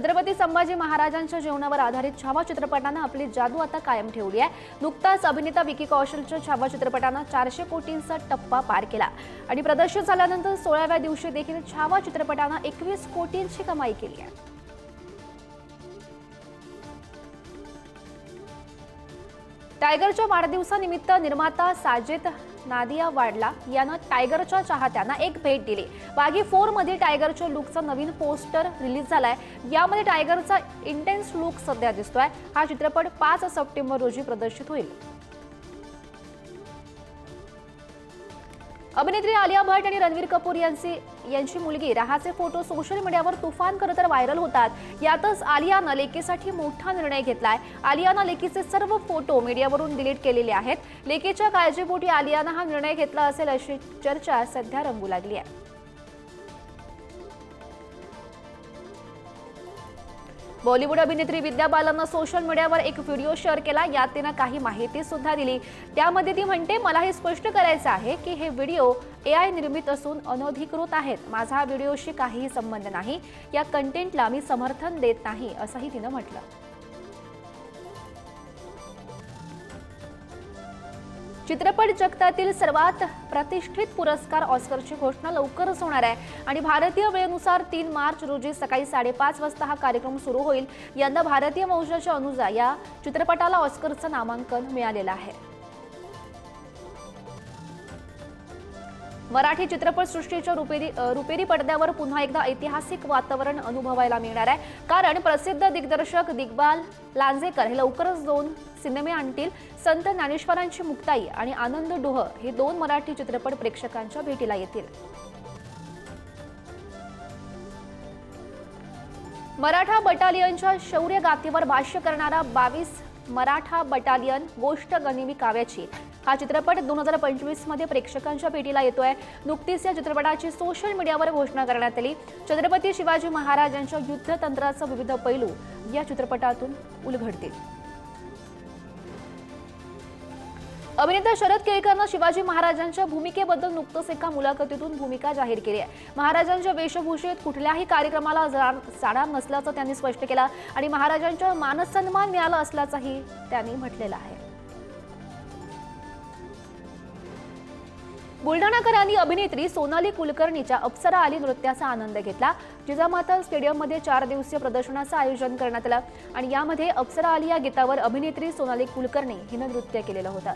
छत्रपती संभाजी महाराजांच्या जीवनावर आधारित छावा चित्रपटानं आपली जादू आता कायम ठेवली आहे। नुकताच अभिनेता विकी कौशलच्या छावा चित्रपटानं 400 कोटींचा टप्पा पार केला आणि प्रदर्शित झाल्यानंतर 16व्या दिवशी देखील छावा चित्रपटानं 21 कोटींची कमाई केली आहे। टायगरच्या वाढदिवसानिमित्त निर्माता साजिद नादियाडवाला यानं टायगरच्या चाहत्यांना एक भेट दिली। बागी 4 मध्ये टायगरच्या लुकचा नवीन पोस्टर रिलीज झालाय। यामध्ये टायगरचा इंटेन्स लुक सध्या दिसतोय। हा चित्रपट 5 सप्टेंबर रोजी प्रदर्शित होईल। अभिनेत्री आलिया भट्ट आणि रणवीर कपूर यांची मुलगी राहाचे फोटो सोशल मीडियावर तुफान खरं तर व्हायरल होतात। यातच आलियानं लेकीसाठी मोठा निर्णय घेतलाय। आलियानं लेकीचे सर्व फोटो मीडियावरून डिलीट केलेले आहेत। लेकीच्या काळजीपोटी आलियानं हा निर्णय घेतला असेल अशी चर्चा सध्या रंगू लागली आहे। बॉलिवूड अभिनेत्री विद्या बालननं सोशल मीडियावर एक व्हिडिओ शेअर केला। यात तिनं काही माहिती सुद्धा दिली। त्यामध्ये ती म्हणते, मला हे स्पष्ट करायचं आहे की हे व्हिडिओ AI निर्मित असून अनधिकृत आहेत। माझा हा व्हिडिओशी काहीही संबंध नाही। या कंटेंटला मी समर्थन देत नाही असंही तिनं म्हटलं। चित्रपट जगतातील सर्वात प्रतिष्ठित पुरस्कार ऑस्करची घोषणा लवकरच होणार आहे आणि भारतीय वेळेनुसार 3 मार्च रोजी सकाळी 5:30 वाजता हा कार्यक्रम सुरू होईल। यंदा भारतीय वंशाच्या अनुजा या चित्रपटाला ऑस्करचं नामांकन मिळालेलं आहे। मराठी चित्रपटसृष्टीच्या रुपेरी पडद्यावर पुन्हा एकदा ऐतिहासिक वातावरण अनुभवायला मिळणार आहे, कारण प्रसिद्ध दिग्दर्शक दिग्पाल लांजेकर हे लवकरच 2 सिनेमे आणतील। संत ज्ञानेश्वरांची मुक्ताई आणि आनंद डोह हे 2 मराठी चित्रपट प्रेक्षकांच्या भेटीला येतील। मराठा बटालियनच्या शौर्य गाथेवर भाष्य करणारा 22 मराठा बटालियन गोष्ट गनिमी काव्याची हा चित्रपट 2025 मध्ये प्रेक्षकांच्या भेटीला येतोय। नुकतीच या चित्रपटाची सोशल मीडियावर घोषणा करण्यात आली। छत्रपती शिवाजी महाराजांच्या युद्धतंत्राचे विविध पैलू या चित्रपटातून उलगडतील। अभिनेता शरद केळकरनं शिवाजी महाराजांच्या भूमिकेबद्दल नुकतंच एका मुलाखतीतून भूमिका जाहीर केली आहे। महाराजांच्या वेशभूषेत कुठल्याही कार्यक्रमाला जाणार नसल्याचं त्यांनी स्पष्ट केलं आणि महाराजांचा मानसन्मान मिळाला असल्याचंही त्यांनी म्हटलेलं आहे। बुलढाणाकरांनी अभिनेत्री सोनाली कुलकर्णीच्या अप्सरा आली नृत्याचा आनंद घेतला। जिजामाता स्टेडियममध्ये 4 दिवसीय प्रदर्शनाचं आयोजन करण्यात आलं आणि यामध्ये अप्सरा आली या गीतावर अभिनेत्री सोनाली कुलकर्णी हिनं नृत्य केलेलं होतं।